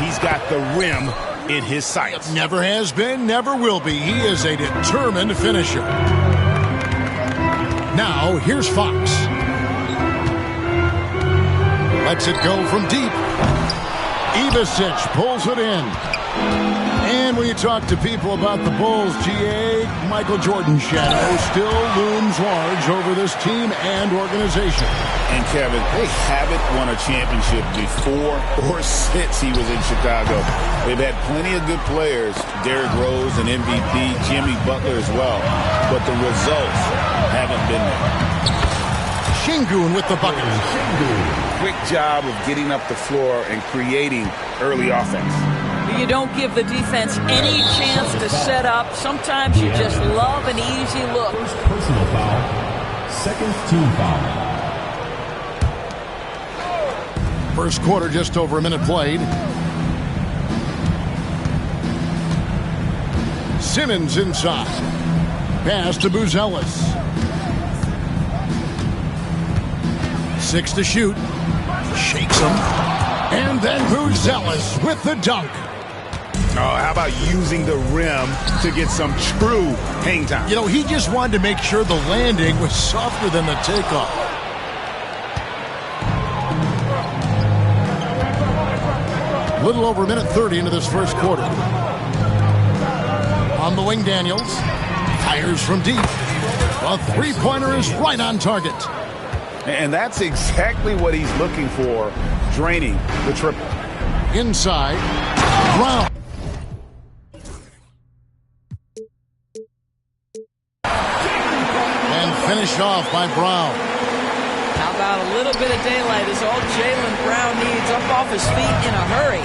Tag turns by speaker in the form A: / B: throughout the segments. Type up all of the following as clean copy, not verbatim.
A: he's got the rim in his sights.
B: Never has been, never will be. He is a determined finisher. Now, here's Fox. Lets it go from deep. Ivasic pulls it in. And when you talk to people about the Bulls, GA, Michael Jordan's shadow still looms large over this team and organization.
A: And Kevin, they haven't won a championship before or since he was in Chicago. They've had plenty of good players, Derrick Rose and MVP, Jimmy Butler as well, but the results haven't been there.
B: Şengün with the bucket.
A: Quick job of getting up the floor and creating early offense.
C: You don't give the defense any chance to set up. Sometimes you just love an easy look.
D: First personal foul. Second team foul.
B: First quarter, just over a minute played. Simmons inside. Pass to Buzelis. 6 to shoot. Shakes him. And then Buzelis with the dunk.
A: Oh, how about using the rim to get some true hang time?
B: You know, he just wanted to make sure the landing was softer than the takeoff. Little over a minute 30 into this first quarter. On the wing, Daniels. Fires from deep. A three-pointer is right on target.
A: And that's exactly what he's looking for, draining the triple.
B: Inside. Brown. And finished off by Brown.
C: How about a little bit of daylight is all Jaylen Brown needs, up off his feet in a hurry.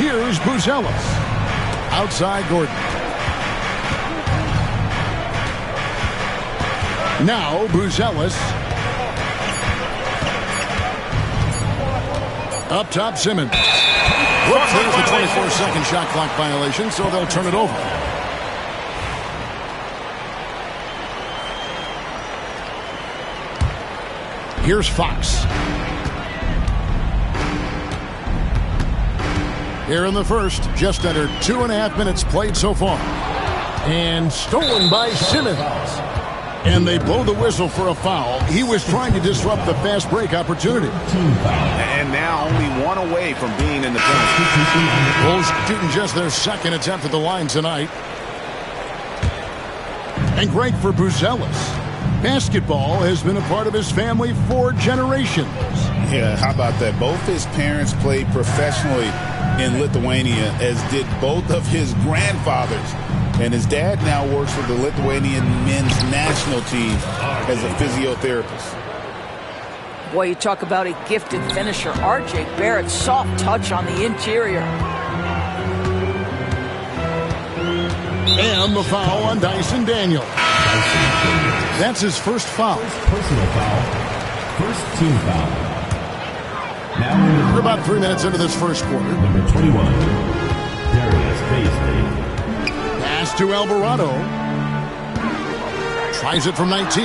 B: Here's Buzelis. Outside Gordon. Now Buzelis. Up top, Simmons. Whoops, there's a 24-second shot clock violation, so they'll turn it over. Here's Fox. Here in the first, just under 2.5 minutes played so far. And stolen by Simmons. And they blow the whistle for a foul. He was trying to disrupt the fast break opportunity.
A: And now only one away from being in the penalty.
B: Bulls shooting just their second attempt at the line tonight. And great for Buzelis. Basketball has been a part of his family for generations.
A: Yeah, how about that? Both his parents played professionally in Lithuania, as did both of his grandfathers. And his dad now works for the Lithuanian men's national team as a physiotherapist.
C: Boy, you talk about a gifted finisher. R.J. Barrett, soft touch on the interior.
B: And the foul on Dyson Daniels. That's his first foul.
D: First personal foul. First team foul. Now
B: we're about 3 minutes into this first quarter.
D: Number 21, Darius Bazley.
B: Pass to Alvarado. Tries it from 19.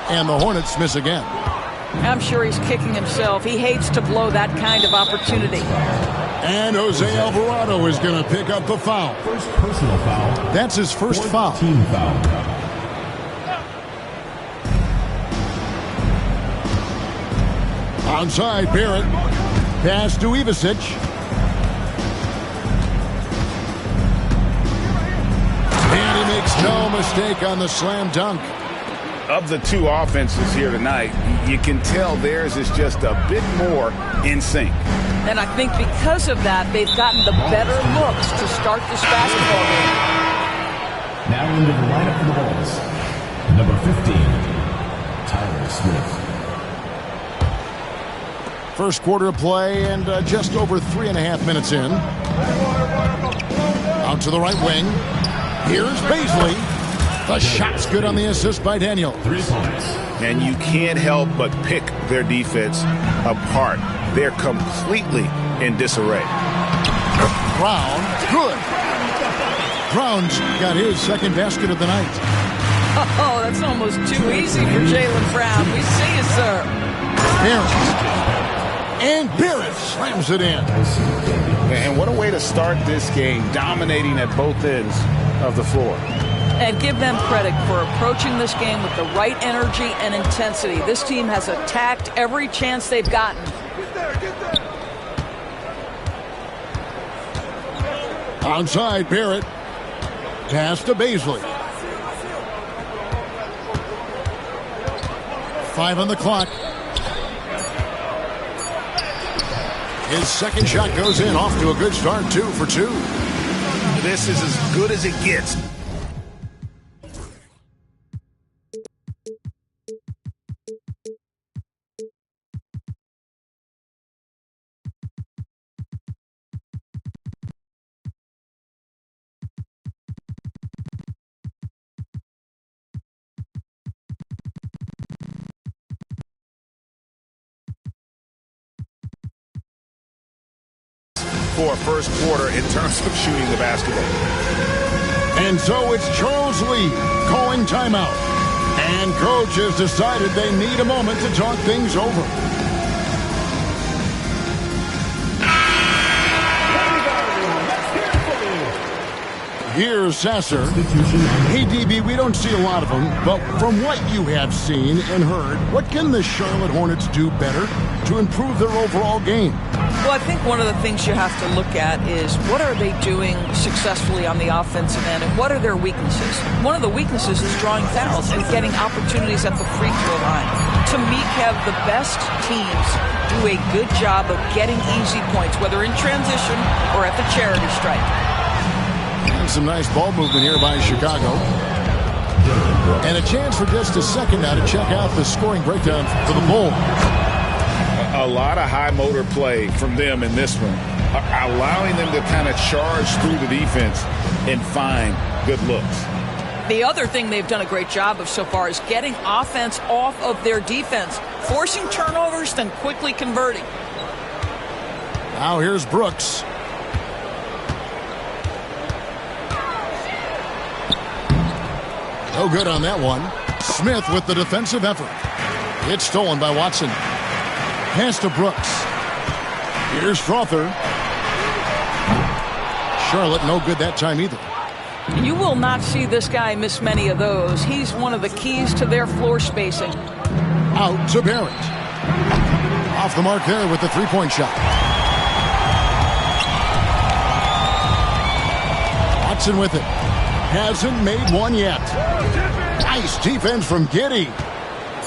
B: And the Hornets miss again.
C: I'm sure he's kicking himself. He hates to blow that kind of opportunity.
B: And Jose Alvarado is going to pick up the foul.
D: First personal foul.
B: That's his first foul.
D: Team foul.
B: Outside, Barrett. Pass to Ivasic. And he makes no mistake on the slam dunk.
A: Of the two offenses here tonight, you can tell theirs is just a bit more in sync.
C: And I think because of that, they've gotten the better looks to start this basketball game.
D: Now into the lineup for the Bulls. Number 15, Tyler Smith.
B: First quarter of play and just over 3.5 minutes in. Out to the right wing. Here's Bazley. The shot's good on the assist by Daniel.
D: 3 points.
A: And you can't help but pick their defense apart. They're completely in disarray.
B: Brown, good. Brown's got his second basket of the night.
C: Oh, that's almost too easy for Jaylen Brown. We see you, sir.
B: And Barrett slams it in.
A: And what a way to start this game, dominating at both ends of the floor.
C: And give them credit for approaching this game with the right energy and intensity. This team has attacked every chance they've gotten.
B: Outside, Barrett. Pass to Baisley. 5 on the clock. His second shot goes in, off to a good start, 2 for 2.
A: This is as good as it gets. For a first quarter in terms of shooting the basketball.
B: And so it's Charles Lee calling timeout. And coach has decided they need a moment to talk things over. Here's Sasser. Hey, DB, we don't see a lot of them, but from what you have seen and heard, what can the Charlotte Hornets do better to improve their overall game?
C: Well, I think one of the things you have to look at is what are they doing successfully on the offensive end and what are their weaknesses? One of the weaknesses is drawing fouls and getting opportunities at the free throw line. To me, Kev, the best teams do a good job of getting easy points, whether in transition or at the charity stripe.
B: And some nice ball movement here by Chicago. And a chance for just a second now to check out the scoring breakdown for the Bulls.
A: A lot of high motor play from them in this one, allowing them to kind of charge through the defense and find good looks.
C: The other thing they've done a great job of so far is getting offense off of their defense, forcing turnovers, then quickly converting.
B: Now here's Brooks. No good on that one. Smith with the defensive effort. It's stolen by Watson. Pass to Brooks. Here's Strother. Charlotte no good that time either.
C: You will not see this guy miss many of those. He's one of the keys to their floor spacing.
B: Out to Barrett. Off the mark there with the three-point shot. Watson with it. Hasn't made one yet. Nice defense from Giddey.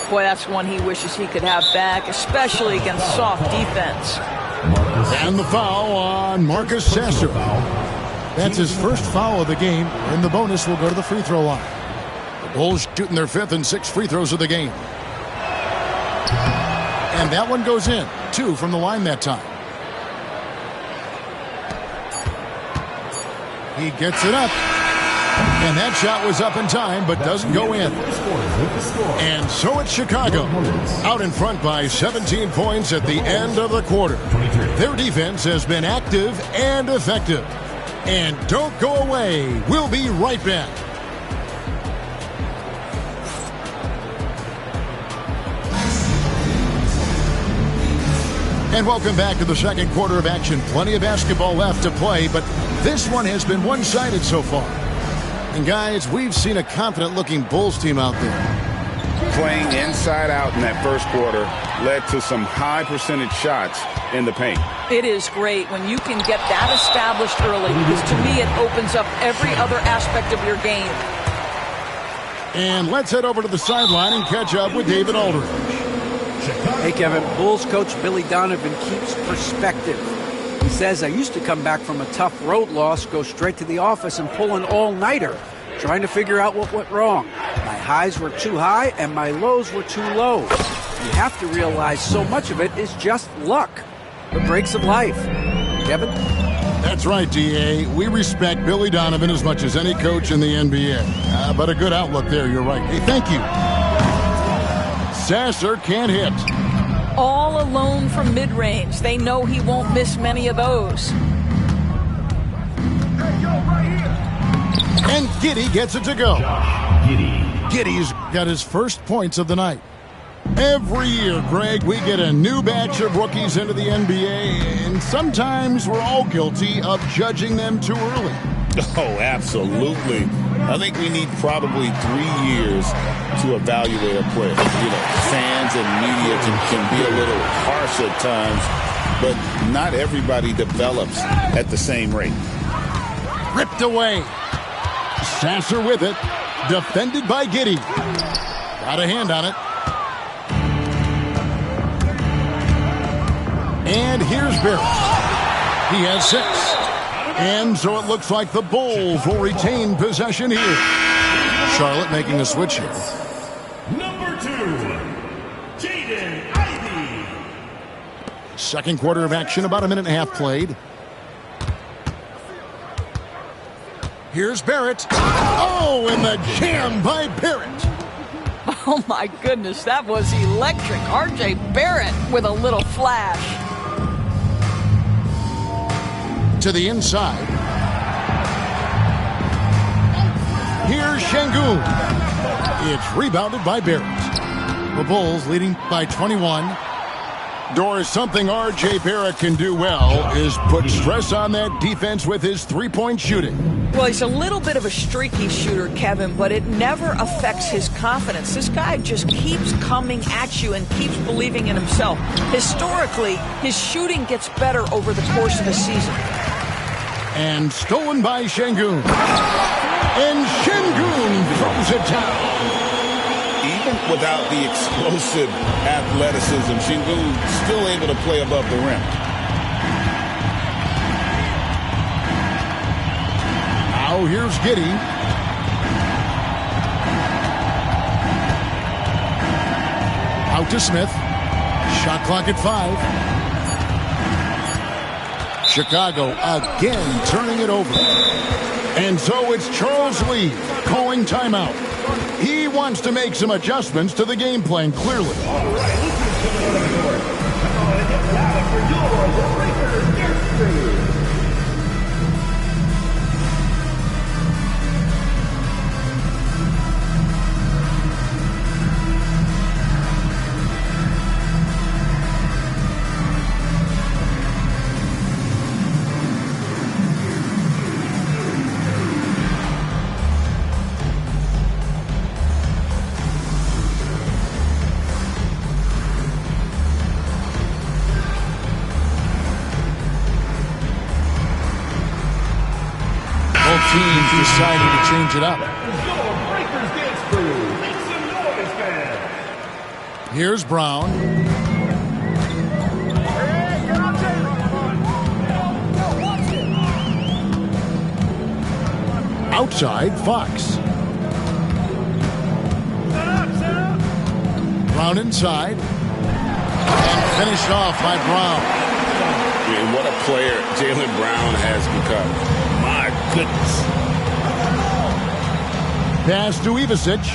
C: Boy, that's one he wishes he could have back, especially against soft defense.
B: And the foul on Marcus Sasser. That's his first foul of the game, and the bonus will go to the free throw line. The Bulls shooting their 5th and 6th free throws of the game. And that one goes in. 2 from the line that time. He gets it up. And that shot was up in time, but doesn't go in. And so it's Chicago, out in front by 17 points at the end of the quarter. Their defense has been active and effective. And don't go away. We'll be right back. And welcome back to the second quarter of action. Plenty of basketball left to play, but this one has been one-sided so far. And guys, we've seen a confident-looking Bulls team out there.
A: Playing inside out in that first quarter led to some high percentage shots in the paint.
C: It is great when you can get that established early because to me it opens up every other aspect of your game.
B: And let's head over to the sideline and catch up with David Aldridge.
E: Hey, Kevin. Bulls coach Billy Donovan keeps perspective. He says, I used to come back from a tough road loss, go straight to the office and pull an all-nighter, trying to figure out what went wrong. My highs were too high and my lows were too low. You have to realize so much of it is just luck. The breaks of life. Kevin?
B: That's right, D.A. We respect Billy Donovan as much as any coach in the NBA. But a good outlook there, you're right. Hey, thank you. Sasser can't hit.
C: All alone from mid-range. They know he won't miss many of those.
B: And Giddey gets it to go.
D: Giddey.
B: Giddey's got his first points of the night. Every year, Greg, we get a new batch of rookies into the NBA, and sometimes we're all guilty of judging them too early.
A: Oh, absolutely. I think we need probably 3 years to evaluate a player. Fans and media can be a little harsh at times, but not everybody develops at the same rate.
B: Ripped away. Sasser with it. Defended by Giddey. Got a hand on it. And here's Barrett. He has 6. And so it looks like the Bulls will retain possession here. Charlotte making a switch here.
D: Number 2, Jaden Ivey.
B: Second quarter of action, about a minute and a half played. Here's Barrett. Oh, and the jam by Barrett.
C: Oh, my goodness, that was electric. R.J. Barrett with a little flash.
B: To the inside. Here's Şengün. It's rebounded by Barrett. The Bulls leading by 21. Doris, something R.J. Barrett can do well is put stress on that defense with his three-point shooting.
C: Well, he's a little bit of a streaky shooter, Kevin, but it never affects his confidence. This guy just keeps coming at you and keeps believing in himself. Historically, his shooting gets better over the course of the season.
B: And stolen by Şengün. And Şengün throws it down.
A: Even without the explosive athleticism, Şengün still able to play above the rim.
B: Now here's Giddey. Out to Smith. Shot clock at 5. Chicago again turning it over. And so it's Charles Lee calling timeout. He wants to make some adjustments to the game plan, clearly.
D: All right, this is coming on the court. Come on and get down for your Lakers history.
B: Teams deciding to change it up. Here's Brown. Outside, Fox. Brown inside. And finished off by Brown.
A: And what a player Jaylen Brown has become. My goodness.
B: Pass to Ivicic.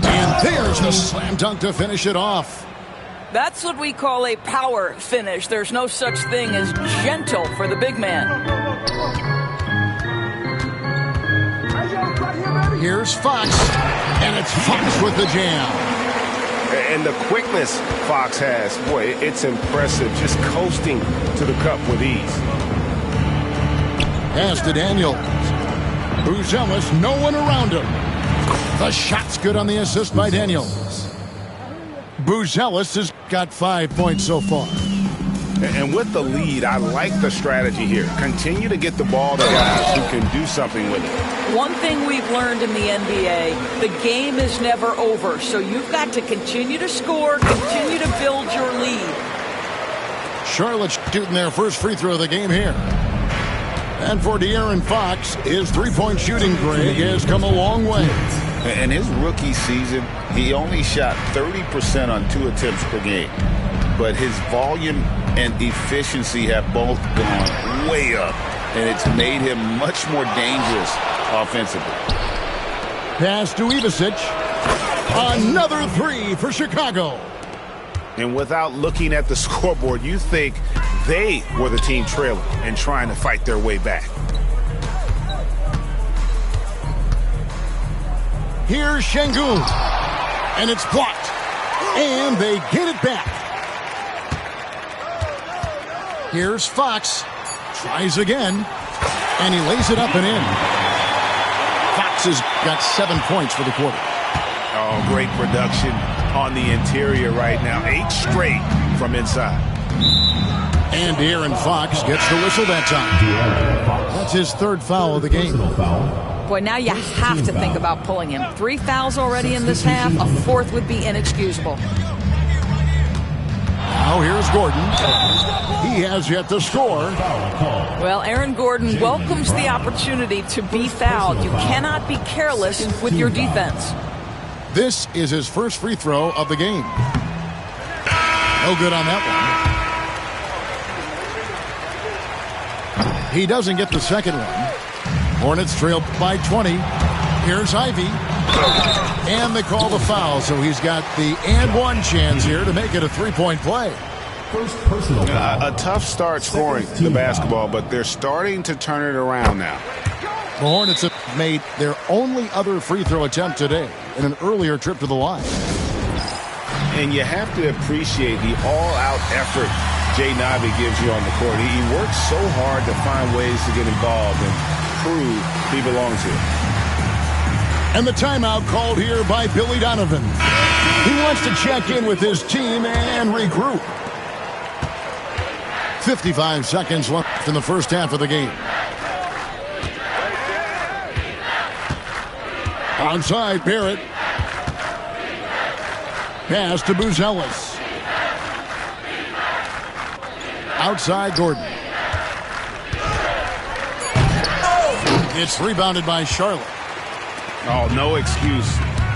B: And there's the slam dunk to finish it off.
C: That's what we call a power finish. There's no such thing as gentle for the big man.
B: Here's Fox. And it's Fox with the jam.
F: And the quickness Fox has, boy, it's impressive. Just coasting to the cup with ease.
B: Pass to Daniels. Buzelis, no one around him. The shot's good on the assist by Daniels. Buzelis has got 5 points so far.
F: And with the lead, I like the strategy here. Continue to get the ball to guys who can do something with it.
C: One thing we've learned in the NBA, the game is never over. So you've got to continue to score, continue to build your lead.
B: Charlotte shooting their first free throw of the game here. And for De'Aaron Fox, his three-point shooting, Greg, has come a long way.
A: In his rookie season, he only shot 30% on 2 attempts per game. But his volume and efficiency have both gone way up, and it's made him much more dangerous offensively.
B: Pass to Ivicic. Another 3 for Chicago.
F: And without looking at the scoreboard, you think they were the team trailing and trying to fight their way back.
B: Here's Şengün, and it's blocked, and they get it back. Here's Fox, tries again, and he lays it up and in. Fox has got 7 points for the quarter.
F: Oh, great production on the interior right now. 8 straight from inside.
B: And Aaron Fox gets the whistle that time. That's his 3rd foul of the game.
C: Boy, now you have to think about pulling him. 3 fouls already in this half. A 4th would be inexcusable.
B: Now here's Gordon. He has yet to score.
C: Well, Aaron Gordon welcomes the opportunity to be fouled. You cannot be careless with your defense.
B: This is his first free throw of the game. No good on that one. He doesn't get the second one. Hornets trail by 20. Here's Ivy. And they call the foul, so he's got the and one chance here to make it a 3-point play.
D: First personal foul.
F: A tough start scoring the basketball, but they're starting to turn it around now.
B: The Hornets have made their only other free throw attempt today in an earlier trip to the line.
F: And you have to appreciate the all-out effort Jay Navi gives you on the court. He works so hard to find ways to get involved and prove he belongs here.
B: And the timeout called here by Billy Donovan. He wants to check in with his team and regroup. 55 seconds left in the first half of the game. Onside, Barrett. Pass to Buzelis. Outside, Gordon. It's rebounded by Charlotte.
F: Oh, no excuse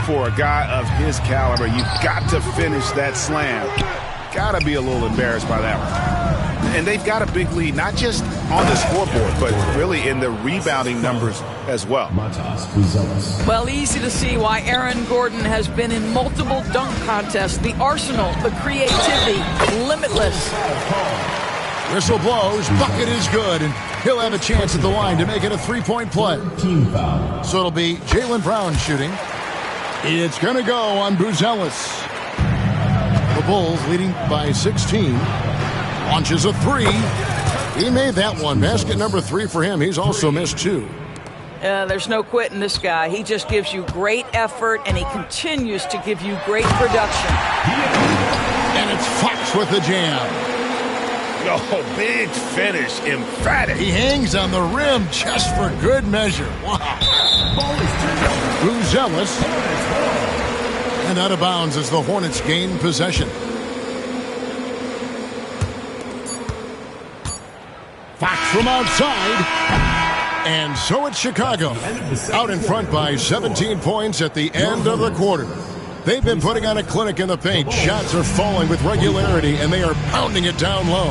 F: for a guy of his caliber. You've got to finish that slam. Got to be a little embarrassed by that one. And they've got a big lead, not just on the scoreboard, but really in the rebounding numbers as well.
C: Well, easy to see why Aaron Gordon has been in multiple dunk contests. The arsenal, the creativity, limitless.
B: Whistle blows, bucket is good, and he'll have a chance at the line to make it a 3-point play. So it'll be Jaylen Brown shooting. It's going to go on Buzelis. The Bulls leading by 16. Launches a 3. He made that one. Basket number 3 for him. He's also missed 2.
C: There's no quitting this guy. He just gives you great effort, and he continues to give you great production.
B: And it's Fox with the jam.
F: Oh, big finish, emphatic.
B: He hangs on the rim just for good measure. Wow. Buzelis. And out of bounds as the Hornets gain possession. Fox from outside. And so it's Chicago. Out in front by 17 points at the end of the quarter. They've been putting on a clinic in the paint. Shots are falling with regularity, and they are pounding it down low.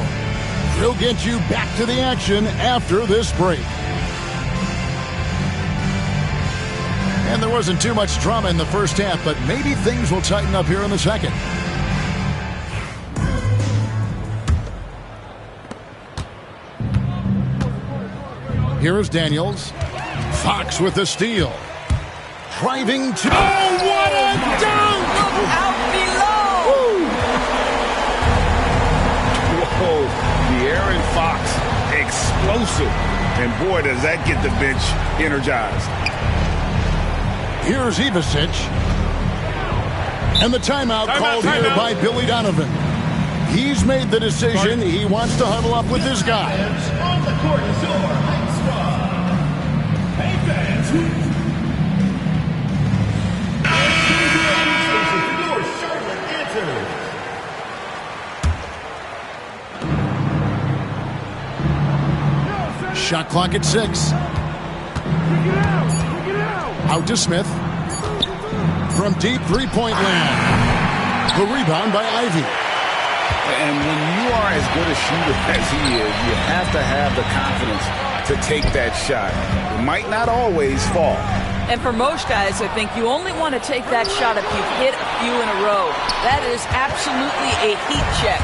B: We'll get you back to the action after this break. And there wasn't too much drama in the first half, but maybe things will tighten up here in the second. Here is Daniels. Fox with the steal. Driving to... Oh, what a dunk!
C: Look out below!
F: Whoa, the Aaron Fox, explosive. And boy, does that get the bench energized.
B: Here's Ivisic. And the timeout called here by Billy Donovan. He's made the decision. He wants to huddle up with his guys.
D: On the court is your home squad. Hey, fans. Your Charlotte answers.
B: Shot clock at 6. Out to Smith. From deep three-point land. The rebound by Ivy.
F: And when you are as good a shooter as he is, you have to have the confidence to take that shot. It might not always fall.
C: And for most guys, I think you only want to take that shot if you've hit a few in a row. That is absolutely a heat check.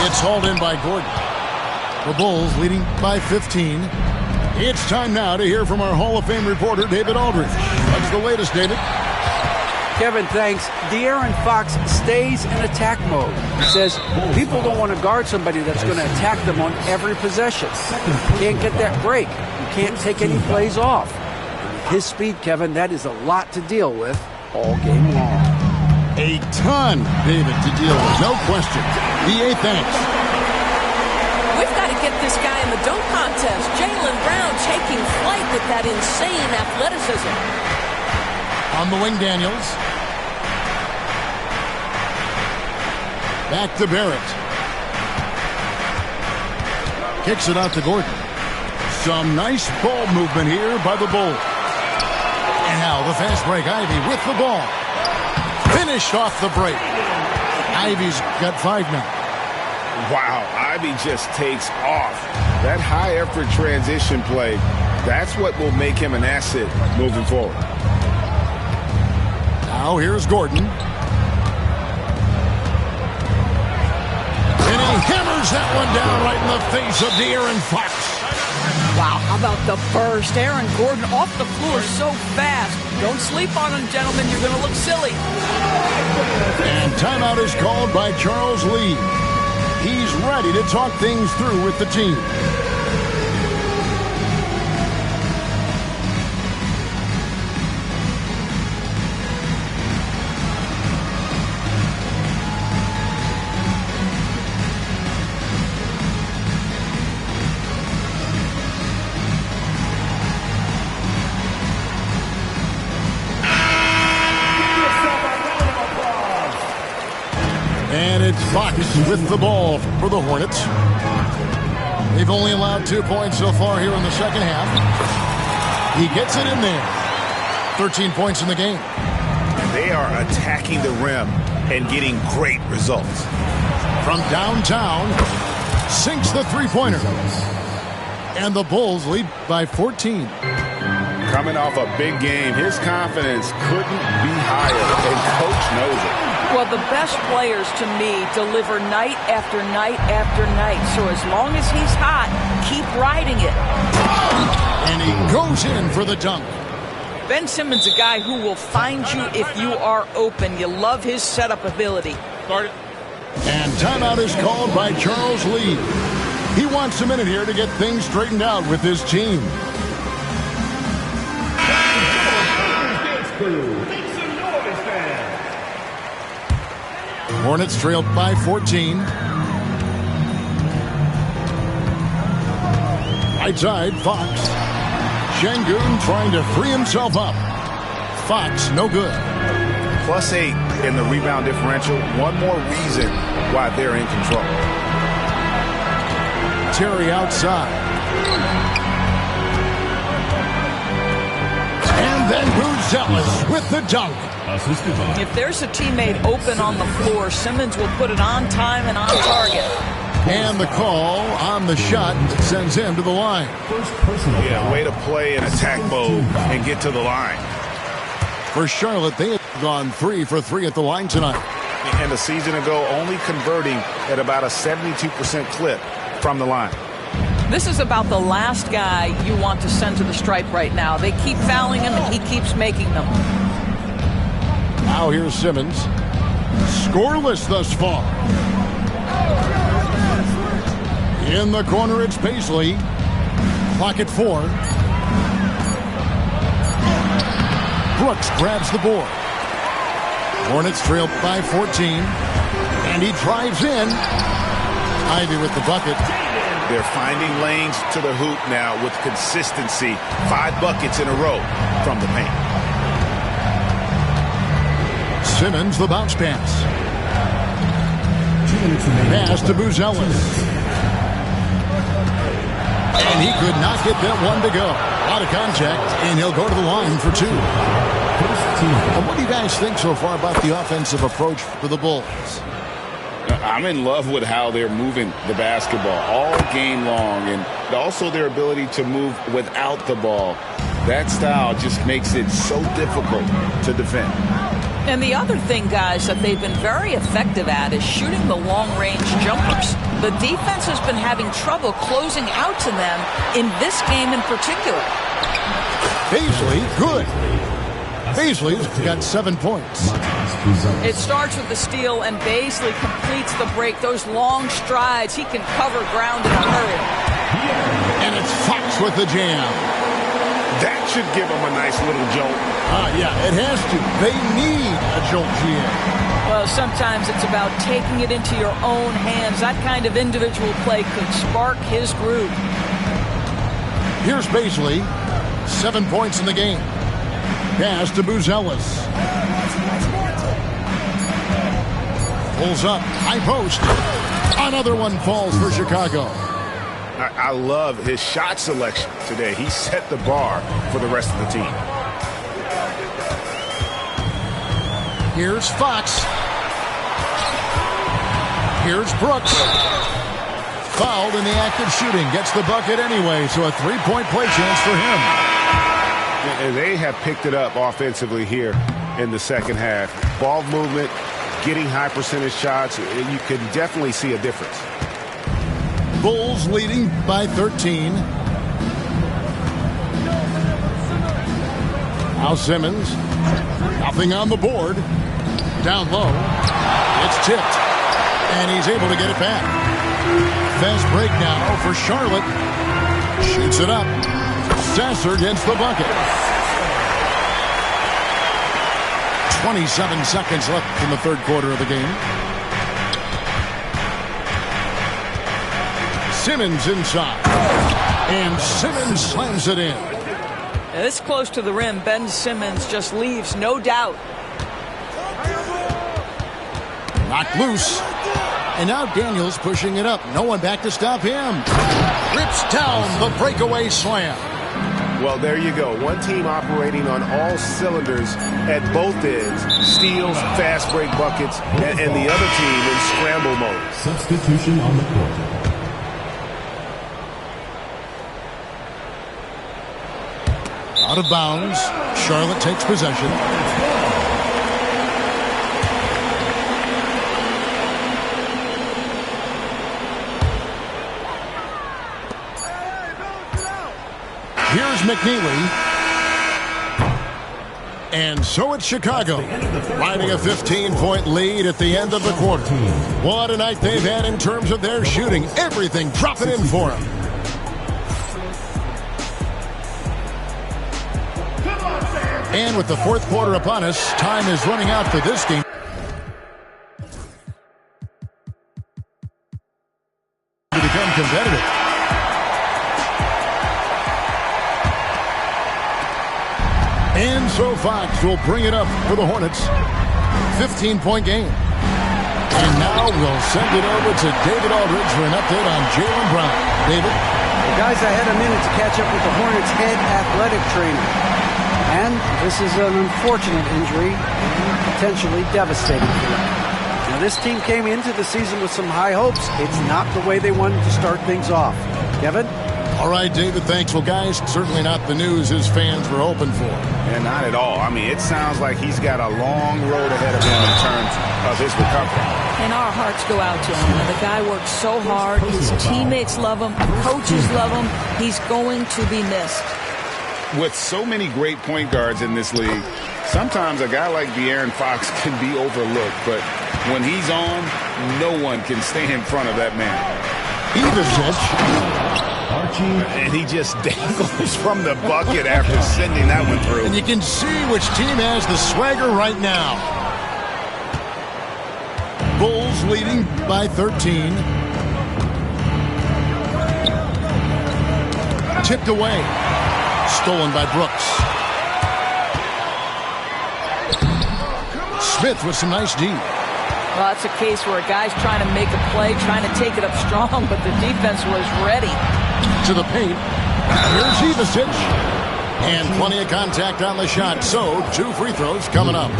B: It's hauled in by Gordon. The Bulls leading by 15. It's time now to hear from our Hall of Fame reporter, David Aldridge. What's the latest, David?
E: Kevin, thanks. De'Aaron Fox stays in attack mode. He says people don't want to guard somebody that's going to attack them on every possession. Can't get that break. You can't take any plays off. His speed, Kevin, that is a lot to deal with all game long.
B: A ton, David, to deal with. No question. BA, thanks.
G: We've got to get this guy in the dunk contest. Jaylen Brown taking flight with that insane athleticism.
B: On the wing, Daniels. Back to Barrett. Kicks it out to Gordon. Some nice ball movement here by the Bulls. And now the fast break. Ivy with the ball. Finished off the break. Ivy's got 5 now.
F: Wow, Ivy just takes off. That high-effort transition play, that's what will make him an asset moving forward.
B: Now here's Gordon. And he hammers that one down right in the face of De'Aaron Fox.
C: Wow, how about the burst? Aaron Gordon off the floor so fast. Don't sleep on him, gentlemen. You're going to look silly.
B: And timeout is called by Charles Lee. He's ready to talk things through with the team. And it's Fox with the ball for the Hornets. They've only allowed 2 points so far here in the second half. He gets it in there. 13 points in the game.
F: They are attacking the rim and getting great results.
B: From downtown, sinks the three-pointer. And the Bulls lead by 14.
F: Coming off a big game, his confidence couldn't be higher, and Coach knows it.
C: Well, the best players, to me, deliver night after night after night. So as long as he's hot, keep riding it.
B: And he goes in for the dunk.
C: Ben Simmons, a guy who will find you if you are open. You love his setup ability.
B: And timeout is called by Charles Lee. He wants a minute here to get things straightened out with his team. Hornets trailed by 14. Right side, Fox. Şengün trying to free himself up. Fox, no good.
F: +8 in the rebound differential. One more reason why they're in control.
B: Terry outside. And then Buzelis with the dunk.
C: If there's a teammate open on the floor, Simmons will put it on time and on target.
B: And the call on the shot sends him to the line.
F: Yeah, way to play in attack mode and get to the line.
B: For Charlotte, they have gone 3 for 3 at the line tonight.
F: And a season ago, only converting at about a 72% clip from the line.
C: This is about the last guy you want to send to the stripe right now. They keep fouling him, and he keeps making them.
B: Now here's Simmons. Scoreless thus far. In the corner, it's Paisley. Clock at 4. Brooks grabs the board. Hornets trail by 14. And he drives in. Ivy with the bucket.
F: They're finding lanes to the hoop now with consistency. 5 buckets in a row from the paint.
B: Simmons, the bounce pass. Pass to Buzelis. And he could not get that one to go. A lot of contact, and he'll go to the line for 2. What do you guys think so far about the offensive approach for the Bulls?
F: I'm in love with how they're moving the basketball all game long, and also their ability to move without the ball. That style just makes it so difficult to defend.
C: And the other thing, guys, that they've been very effective at is shooting the long-range jumpers. The defense has been having trouble closing out to them in this game in particular.
B: Baisley, good. Baisley's got 7 points.
C: It starts with the steal, and Baisley completes the break. Those long strides, he can cover ground in a hurry.
B: And it's Fox with the jam.
F: That should give him a nice little jolt.
B: Yeah, it has to. They need a jolt, GM.
C: Well, sometimes it's about taking it into your own hands. That kind of individual play could spark his groove.
B: Here's Baisley. 7 points in the game. Pass to Buzelis. Pulls up. High post. Another one falls for Chicago.
F: I love his shot selection today. He set the bar for the rest of the team.
B: Here's Fox. Here's Brooks. Fouled in the act of shooting. Gets the bucket anyway, so a 3-point play chance for him.
F: And they have picked it up offensively here in the second half. Ball movement, getting high percentage shots. You can definitely see a difference.
B: Bulls leading by 13. Now Simmons. Nothing on the board. Down low. It's tipped. And he's able to get it back. Fast break now for Charlotte. Shoots it up. Sasser gets the bucket. 27 seconds left in the third quarter of the game. Simmons inside. And Simmons slams it in.
C: This close to the rim, Ben Simmons just leaves, no doubt.
B: Knocked loose. And now Daniels pushing it up. No one back to stop him. Rips down the breakaway slam.
F: Well, there you go. One team operating on all cylinders at both ends. Steals, fast break buckets, and the other team in scramble mode.
D: Substitution on the court.
B: Out of bounds. Charlotte takes possession. Here's McNeely. And so it's Chicago, riding a 15-point lead at the end of the quarter. What a night they've had in terms of their shooting. Everything dropping in for them. And with the fourth quarter upon us, time is running out for this game to become competitive. And so Fox will bring it up for the Hornets. 15-point game. And now we'll send it over to David Aldridge for an update on Jaylen Brown. David?
E: Well, guys, I had a minute to catch up with the Hornets' head athletic trainer. And this is an unfortunate injury and potentially devastating for them. Now, this team came into the season with some high hopes. It's not the way they wanted to start things off. Kevin?
B: All right, David, thanks. Well, guys, certainly not the news his fans were hoping for.
F: And not at all. I mean, it sounds like he's got a long road ahead of him in terms of his recovery.
C: And our hearts go out to him. The guy works so hard. His teammates love him. Coaches love him. He's going to be missed.
F: With so many great point guards in this league, sometimes a guy like De'Aaron Fox can be overlooked. But when he's on, no one can stay in front of that man.
B: Ivicic.
F: And he just dangles from the bucket after sending that one through.
B: And you can see which team has the swagger right now. Bulls leading by 13. Tipped away. Stolen by Brooks. Smith with some nice D.
C: Well, that's a case where a guy's trying to make a play, trying to take it up strong, but the defense was ready.
B: To the paint. Here's Ivicic. And plenty of contact on the shot. So, 2 free throws coming up.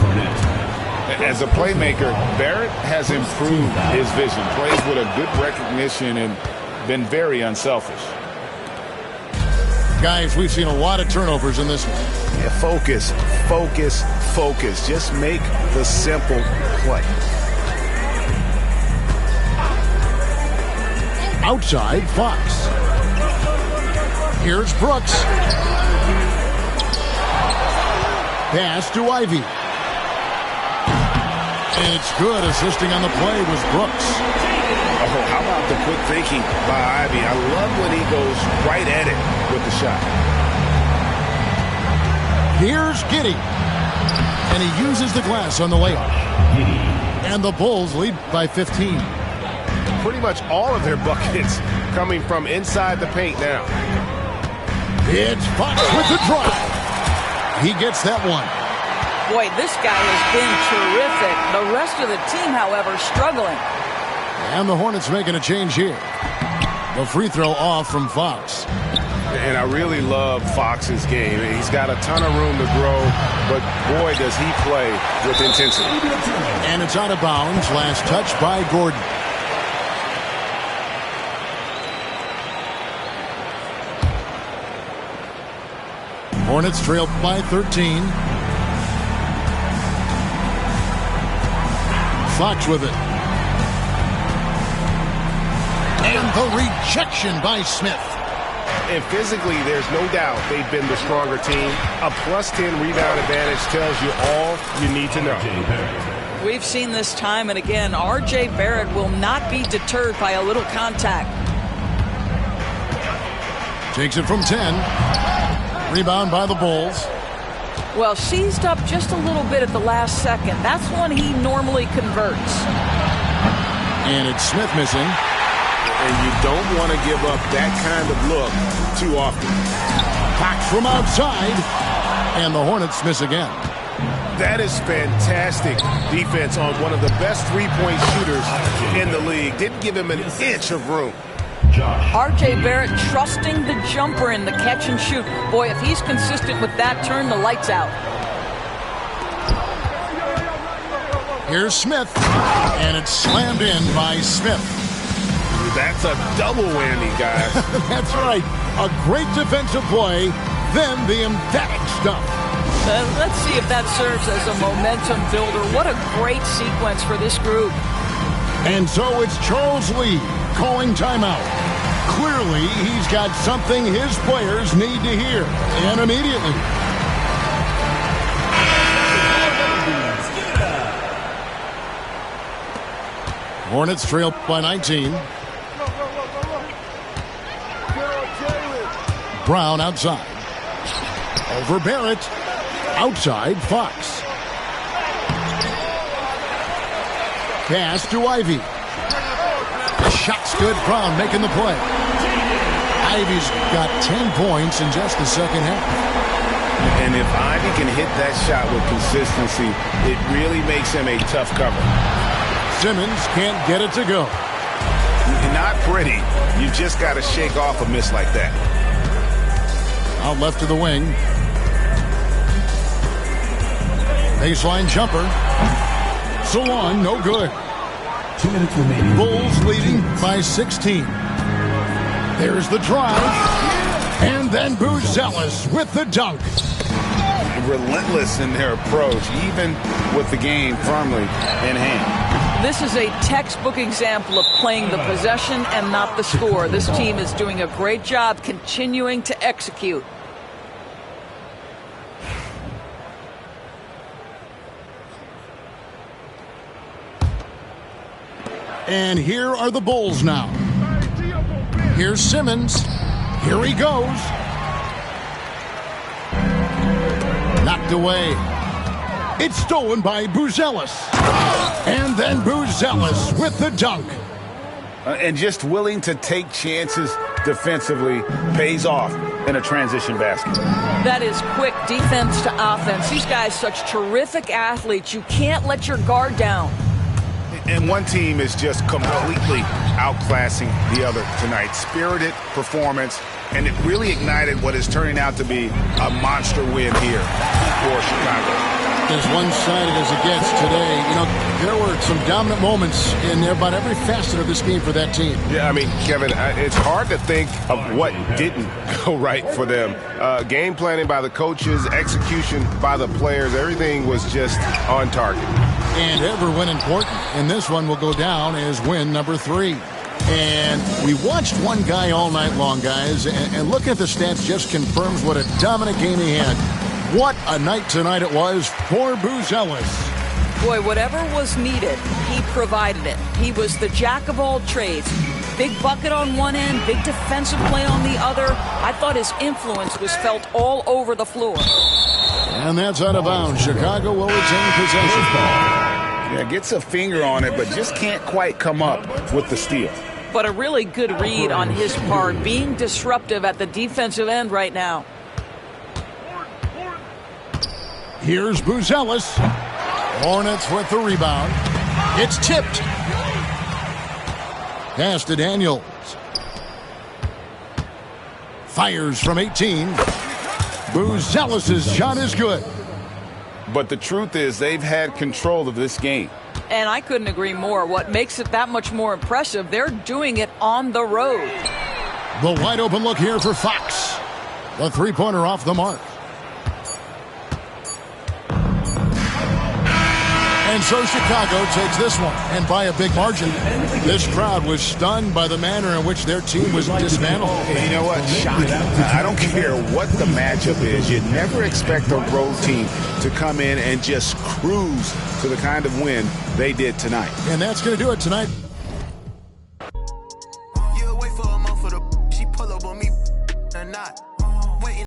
F: As a playmaker, Barrett has improved his vision. Plays with a good recognition and been very unselfish.
B: Guys, we've seen a lot of turnovers in this one.
F: Yeah, focus, focus, focus. Just make the simple play.
B: Outside, Fox. Here's Brooks. Pass to Ivy. And it's good. Assisting on the play was Brooks.
F: Oh, how about the quick thinking by Ivy? I love when he goes right at it with the shot.
B: Here's Giddey. And he uses the glass on the layup. And the Bulls lead by 15.
H: Pretty much all of their buckets coming from inside the paint now.
B: It's Fox with the drive. He gets that one.
C: Boy, this guy has been terrific. The rest of the team, however, struggling.
B: And the Hornets making a change here. The free throw off from Fox.
H: And I really love Fox's game. He's got a ton of room to grow, but boy, does he play with intensity.
B: And it's out of bounds. Last touch by Gordon. Hornets trail by 13. Fox with it. And the rejection by Smith.
H: And physically, there's no doubt they've been the stronger team. A +10 rebound advantage tells you all you need to know.
C: We've seen this time and again. R.J. Barrett will not be deterred by a little contact.
B: Takes it from 10. Rebound by the Bulls.
C: Well, seized up just a little bit at the last second. That's when he normally converts.
B: And it's Smith missing.
F: And you don't want to give up that kind of look too often.
B: Packed from outside. And the Hornets miss again.
F: That is fantastic defense on one of the best three-point shooters in the league. Didn't give him an inch of room.
C: R.J. Barrett trusting the jumper in the catch and shoot. Boy, if he's consistent with that, turn the lights out.
B: Here's Smith. And it's slammed in by Smith.
F: That's a double whammy, guys.
B: That's right. A great defensive play, then the emphatic stuff.
C: Let's see if that serves as a momentum builder. What a great sequence for this group.
B: And so it's Charles Lee calling timeout. Clearly, he's got something his players need to hear, and immediately. Hornets trail by 19. Brown outside. Over Barrett. Outside, Fox. Pass to Ivy. The shot's good. Brown making the play. Ivy's got 10 points in just the second half.
F: And if Ivy can hit that shot with consistency, it really makes him a tough cover.
B: Simmons can't get it to go.
F: Not pretty. You just got to shake off a miss like that.
B: Out left to the wing. Baseline jumper. So long, no good.
D: 2 minutes remaining.
B: Bulls leading by 16. There's the drive. And then Buzelis with the dunk.
F: Relentless in their approach, even with the game firmly in hand.
C: This is a textbook example of playing the possession and not the score. This team is doing a great job continuing to execute.
B: And here are the Bulls now. Here's Simmons. Here he goes. Knocked away. It's stolen by Buzelis. And then Buzelis with the dunk.
F: And just willing to take chances defensively pays off in a transition basket.
C: That is quick defense to offense. These guys such terrific athletes. You can't let your guard down.
F: And one team is just completely outclassing the other tonight. Spirited performance, and it really ignited what is turning out to be a monster win here for Chicago.
B: As one-sided as it gets today, you know, there were some dominant moments in about every facet of this game for that team.
H: Yeah, I mean, Kevin, it's hard to think of what didn't go right for them. Game planning by the coaches, execution by the players, everything was just on target.
B: And every win important. And this one will go down as win number 3. And we watched one guy all night long, guys, and looking at the stats just confirms what a dominant game he had. What a night tonight it was for Buzelis.
C: Boy, whatever was needed, he provided it. He was the jack of all trades. Big bucket on one end, big defensive play on the other. I thought his influence was felt all over the floor.
B: And that's out of bounds. Chicago will retain possession.
A: Yeah, gets a finger on it, but just can't quite come up with the steal.
C: But a really good read on his part, being disruptive at the defensive end right now.
B: Here's Buzelis. Hornets with the rebound. It's tipped. Pass to Daniels. Fires from 18. Buzelis' shot is good.
A: But the truth is they've had control of this game.
C: And I couldn't agree more. What makes it that much more impressive, they're doing it on the road.
B: The wide open look here for Fox. The three-pointer off the mark. And so Chicago takes this one, and by a big margin. This crowd was stunned by the manner in which their team was dismantled.
A: You know what? Shocking. I don't care what the matchup is. You never expect a road team to come in and just cruise to the kind of win they did tonight.
B: And that's going to do it tonight.